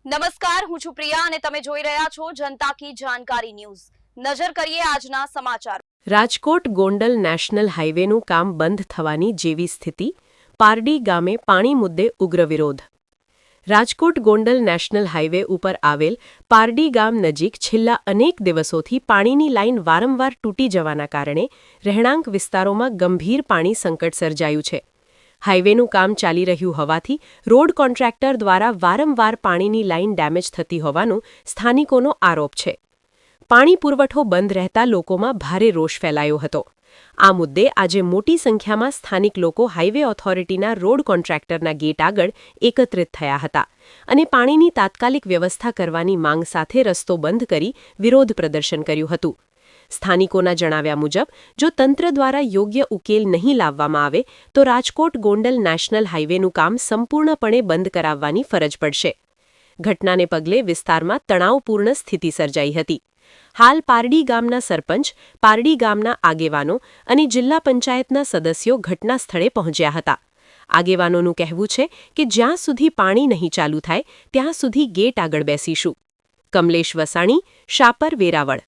નમસ્કાર, હું છું પ્રિયા અને તમે જોઈ રહ્યા છો જનતા કી જાણકારી ન્યૂઝ। નજર કરીએ આજના સમાચાર। રાજકોટ ગોંડલ નેશનલ હાઈવેનું કામ બંધ થવાની જેવી સ્થિતિ, પારડી ગામે પાણી મુદ્દે ઉગ્ર વિરોધ। રાજકોટ ગોંડલ નેશનલ હાઈવે ઉપર આવેલ પારડી ગામ નજીક છેલ્લા અનેક દિવસોથી પાણીની લાઇન વારંવાર તૂટી જવાના કારણે રહેણાંક વિસ્તારોમાં ગંભીર પાણી સંકટ સર્જાયું છે। હાઈવેનું કામ ચાલી રહ્યું હોવાથી રોડ કોન્ટ્રાક્ટર દ્વારા વારંવાર પાણીની લાઇન ડેમેજ થતી હોવાનો સ્થાનિકોનો આરોપ છે। પાણી પુરવઠો બંધ રહેતા લોકોમાં ભારે રોષ ફેલાયો હતો। આ મુદ્દે આજે મોટી સંખ્યામાં સ્થાનિક લોકો હાઈવે ઓથોરિટીના રોડ કોન્ટ્રાક્ટરના ગેટ આગળ એકત્રિત થયા હતા અને પાણીની તાત્કાલિક વ્યવસ્થા કરવાની માંગ સાથે રસ્તો બંધ કરી વિરોધ પ્રદર્શન કર્યું હતું। સ્થાનિકોના જણાવ્યા મુજબ જો તંત્ર દ્વારા યોગ્ય ઉકેલ નહીં લાવવામાં આવે તો રાજકોટ ગોંડલ નેશનલ હાઈવેનું કામ સંપૂર્ણપણે બંધ કરાવવાની ફરજ પડશે। ઘટનાને પગલે વિસ્તારમાં તણાવપૂર્ણ સ્થિતિ સર્જાઈ હતી। હાલ પારડી ગામના સરપંચ, પારડી ગામના આગેવાનો અને જિલ્લા પંચાયતના સદસ્યો ઘટના સ્થળે પહોંચ્યા હતા। આગેવાનોનું કહેવું છે કે જ્યાં સુધી પાણી નહીં ચાલુ થાય ત્યાં સુધી ગેટ આગળ બેસીશું। કમલેશ વસાણી, શાપર, વેરાવળ।